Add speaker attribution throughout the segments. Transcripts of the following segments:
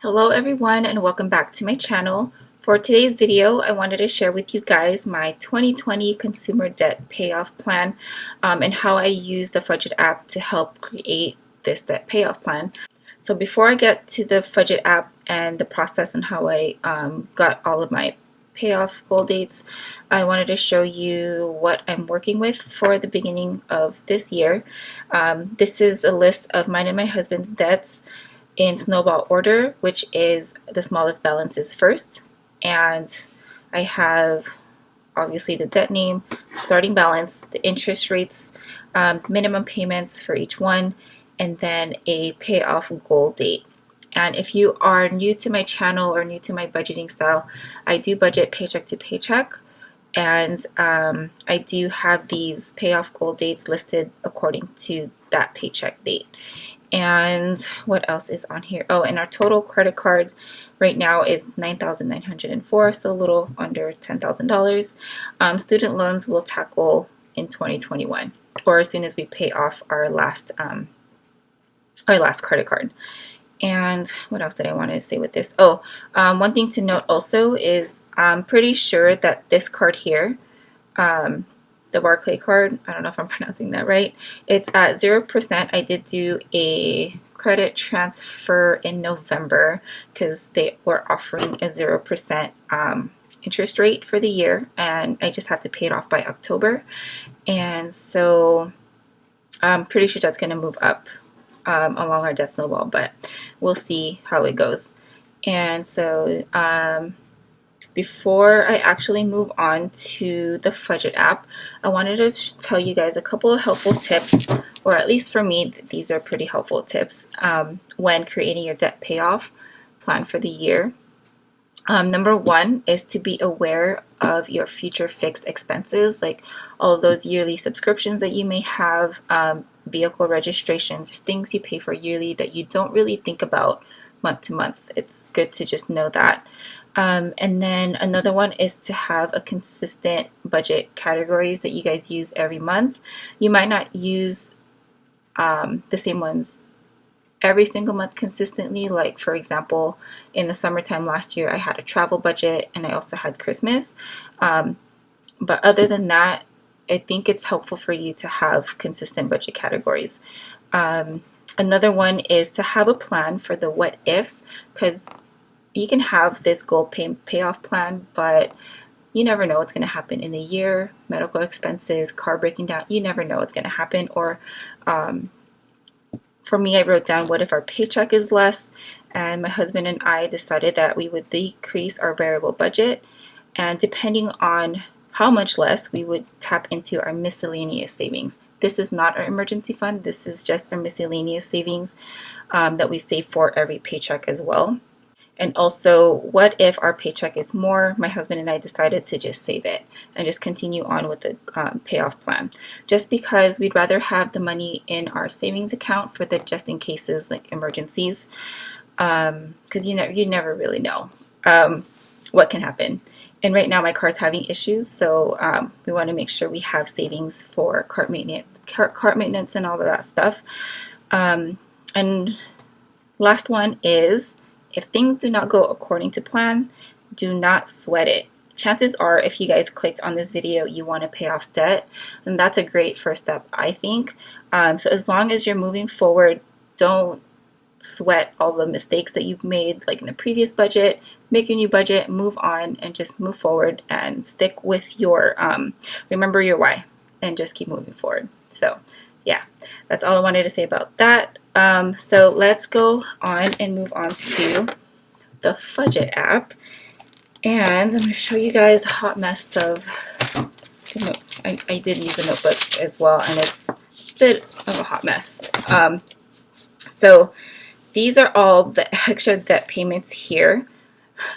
Speaker 1: Hello everyone and welcome back to my channel. For today's video, I wanted to share with you guys my 2020 consumer debt payoff plan and how I use the Fiddy It app to help create this debt payoff plan. So before I get to the Fiddy It app and the process and how I got all of my payoff goal dates, I wanted to show you what I'm working with for the beginning of this year. This is a list of mine and my husband's debts in snowball order, which is the smallest balances first. And I have obviously the debt name, starting balance, the interest rates, minimum payments for each one, and then a payoff goal date. And if you are new to my channel or new to my budgeting style, I do budget paycheck to paycheck. And I do have these payoff goal dates listed according to that paycheck date. And what else is on here? Oh, and our total credit cards right now is $9,904, so a little under $10,000. Student loans we'll tackle in 2021, or as soon as we pay off our last credit card. And what else did I want to say with this? Oh, one thing to note also is I'm pretty sure that this card here, the Barclay card, I don't know if I'm pronouncing that right, it's at 0%. I did do a credit transfer in November because they were offering a 0% interest rate for the year, and I just have to pay it off by October. And so I'm pretty sure that's going to move up along our debt snowball, but we'll see how it goes. And so before I actually move on to the Fiddy It app, I wanted to tell you guys a couple of helpful tips, or at least for me, these are pretty helpful tips when creating your debt payoff plan for the year. Number one is to be aware of your future fixed expenses, like all of those yearly subscriptions that you may have, vehicle registrations, things you pay for yearly that you don't really think about month to month. It's good to just know that. And then another one is to have a consistent budget categories that you guys use every month. You might not use the same ones every single month consistently. Like, for example, in the summertime last year, I had a travel budget and I also had Christmas. But other than that, I think it's helpful for you to have consistent budget categories. Another one is to have a plan for the what ifs, because you can have this goal payoff plan, but you never know what's going to happen in the year. Medical expenses, car breaking down, you never know what's going to happen. Or for me, I wrote down, what if our paycheck is less? And my husband and I decided that we would decrease our variable budget. And depending on how much less, we would tap into our miscellaneous savings. This is not our emergency fund. This is just our miscellaneous savings that we save for every paycheck as well. And also, what if our paycheck is more? My husband and I decided to just save it and just continue on with the payoff plan. Just because we'd rather have the money in our savings account for the just in cases, like emergencies, because you never really know what can happen. And right now my car's having issues, so we want to make sure we have savings for cart maintenance and all of that stuff. And last one is, if things do not go according to plan, do not sweat it. Chances are, if you guys clicked on this video, you want to pay off debt, and that's a great first step, I think. So as long as you're moving forward, don't sweat all the mistakes that you've made, like in the previous budget. Make your new budget, move on, and just move forward and stick with your, remember your why, and just keep moving forward. So yeah, that's all I wanted to say about that. So let's go on and move on to the Fiddy It app. And I'm going to show you guys a hot mess of, I did use a notebook as well, and it's a bit of a hot mess. So these are all the extra debt payments here.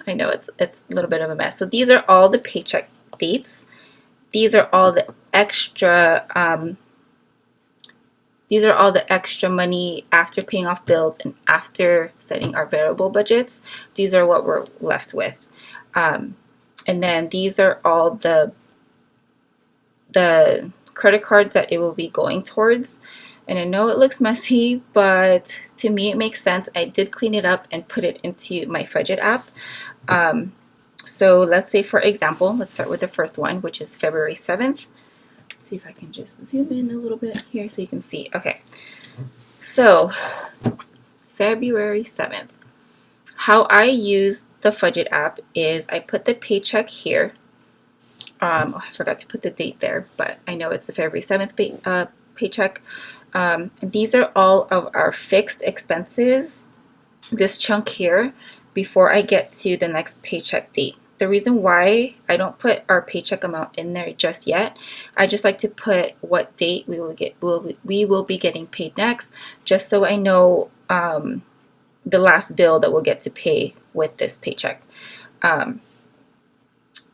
Speaker 1: I know it's a little bit of a mess. So these are all the paycheck dates. These are all the extra money after paying off bills and after setting our variable budgets. These are what we're left with. And then these are all the credit cards that it will be going towards. And I know it looks messy, but to me it makes sense. I did clean it up and put it into my Fiddy It app. So let's say, for example, let's start with the first one, which is February 7th. See if I can just zoom in a little bit here so you can see. Okay, so February 7th. How I use the Fiddy It app is I put the paycheck here. Oh, I forgot to put the date there, but I know it's the February 7th paycheck. These are all of our fixed expenses, this chunk here, before I get to the next paycheck date. The reason why I don't put our paycheck amount in there just yet, I just like to put what date we will be getting paid next, just so I know the last bill that we'll get to pay with this paycheck.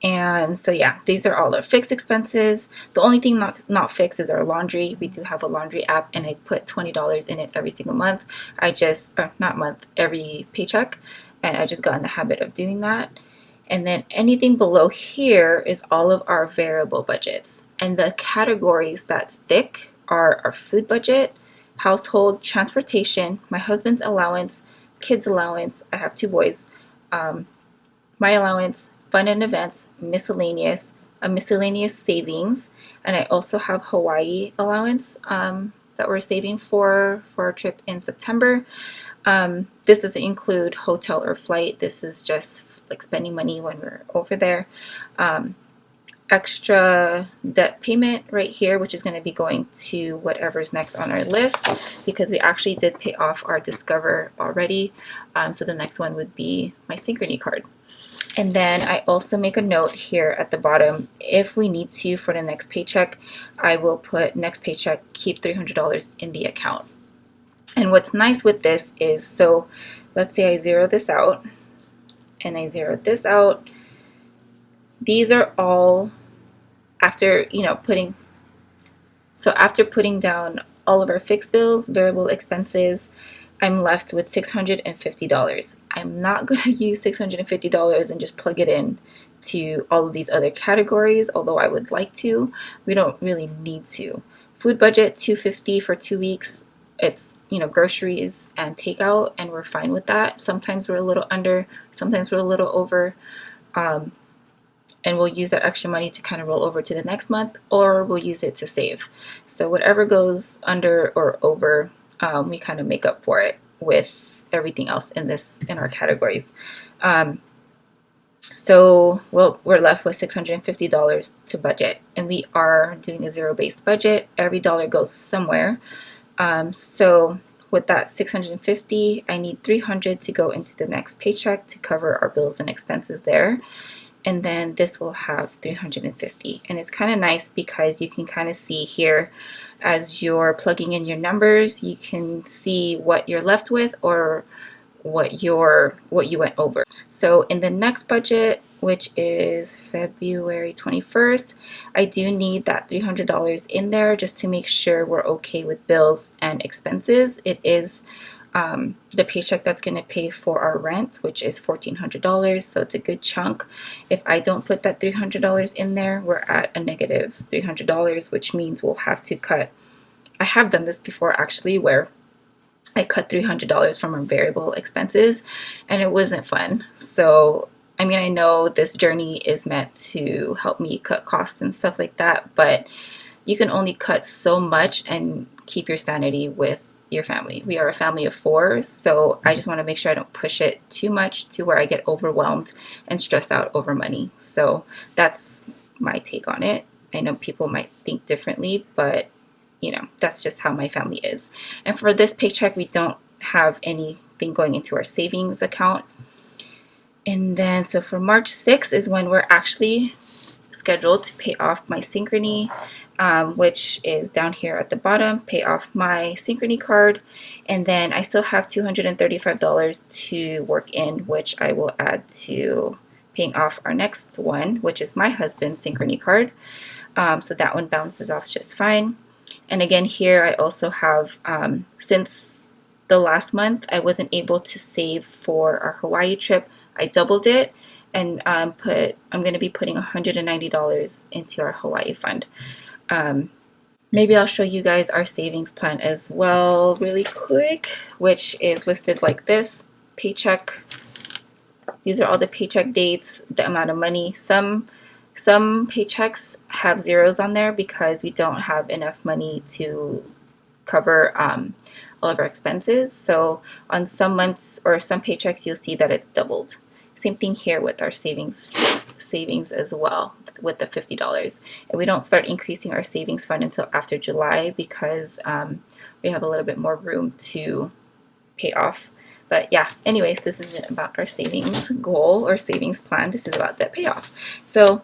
Speaker 1: And so yeah, these are all our fixed expenses. The only thing not fixed is our laundry. We do have a laundry app, and I put $20 in it every single month. Every paycheck, and I just got in the habit of doing that. And then anything below here is all of our variable budgets. And the categories that stick are our food budget, household, transportation, my husband's allowance, kids allowance, I have 2 boys, my allowance, fun and events, miscellaneous, a miscellaneous savings, and I also have Hawaii allowance that we're saving for our trip in September. This doesn't include hotel or flight. This is just like spending money when we're over there. Extra debt payment right here, which is going to be going to whatever's next on our list, because we actually did pay off our Discover already. So the next one would be my Synchrony card. And then I also make a note here at the bottom, if we need to for the next paycheck, I will put next paycheck, keep $300 in the account. And what's nice with this is, so let's say I zero this out, and I zeroed this out. These are all after, after putting down all of our fixed bills, variable expenses, I'm left with $650. I'm not going to use $650 and just plug it in to all of these other categories, although I would like to. We don't really need to. Food budget, $250 for 2 weeks. It's, groceries and takeout, and we're fine with that. Sometimes we're a little under, sometimes we're a little over. And we'll use that extra money to kind of roll over to the next month, or we'll use it to save. So whatever goes under or over, we kind of make up for it with everything else in our categories. So we're left with $650 to budget, and we are doing a zero-based budget. Every dollar goes somewhere. So with that $650, I need $300 to go into the next paycheck to cover our bills and expenses there. And then this will have $350. And it's kind of nice because you can kind of see here, as you're plugging in your numbers, you can see what you're left with or what you went over. So in the next budget, which is February 21st, I do need that $300 in there just to make sure we're okay with bills and expenses. It is the paycheck that's going to pay for our rent, which is $1,400, so it's a good chunk. If I don't put that $300 in there, we're at a negative $300, which means we'll have to cut. I have done this before actually, where I cut $300 from our variable expenses, and it wasn't fun. So I know this journey is meant to help me cut costs and stuff like that, but you can only cut so much and keep your sanity with your family. We are a family of 4, so I just want to make sure I don't push it too much to where I get overwhelmed and stressed out over money. So that's my take on it. I know people might think differently, but that's just how my family is. And for this paycheck, we don't have anything going into our savings account. And then, so for March 6th is when we're actually scheduled to pay off my Synchrony, which is down here at the bottom, pay off my Synchrony card. And then I still have $235 to work in, which I will add to paying off our next one, which is my husband's Synchrony card. So that one bounces off just fine. And again, here I also have, since the last month I wasn't able to save for our Hawaii trip, I doubled it and I'm going to be putting $190 into our Hawaii fund. Maybe I'll show you guys our savings plan as well really quick, which is listed like this. Paycheck. These are all the paycheck dates, the amount of money. Some paychecks have zeros on there because we don't have enough money to cover all of our expenses. So on some months or some paychecks, you'll see that it's doubled. Same thing here with our savings as well, with the $50. And we don't start increasing our savings fund until after July because we have a little bit more room to pay off. But yeah, anyways, this isn't about our savings goal or savings plan. This is about debt payoff. So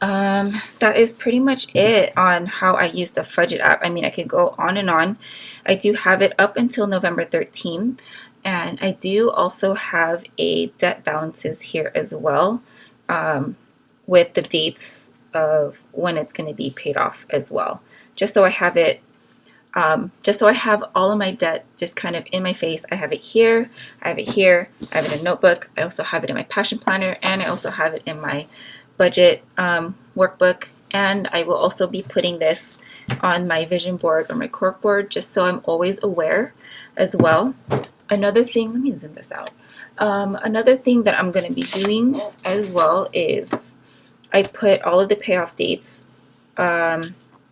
Speaker 1: that is pretty much it on how I use the Fiddy It app. I mean, I could go on and on. I do have it up until November 13th. And I do also have a debt balances here as well, with the dates of when it's going to be paid off as well. Just so I have it, just so I have all of my debt just kind of in my face. I have it here, I have it here, I have it in a notebook. I also have it in my passion planner, and I also have it in my budget workbook. And I will also be putting this on my vision board or my cork board, just so I'm always aware as well. Another thing, let me zoom this out. Another thing that I'm going to be doing as well is I put all of the payoff dates on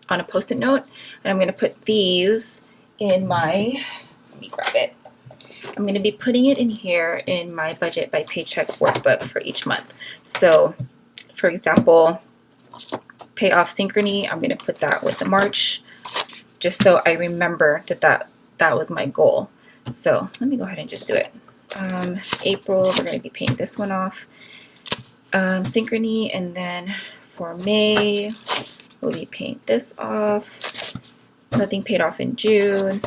Speaker 1: a post-it note, and I'm going to put these in my, let me grab it. I'm going to be putting it in here in my budget by paycheck workbook for each month. So, for example, payoff Synchrony, I'm going to put that with the March, just so I remember that was my goal. So let me go ahead and just do it. April, we're going to be paying this one off. Synchrony, and then for May, we'll be paying this off. Nothing paid off in June.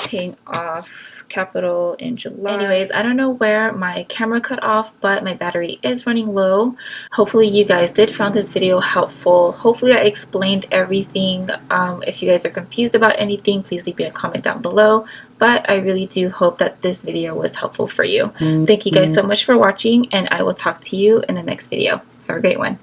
Speaker 1: Paying off Capital in July. Anyways, I don't know where my camera cut off, but my battery is running low. Hopefully you guys did find this video helpful. Hopefully I explained everything. If you guys are confused about anything, please leave me a comment down below. But I really do hope that this video was helpful for you. Thank you guys so much for watching, and I will talk to you in the next video. Have a great one.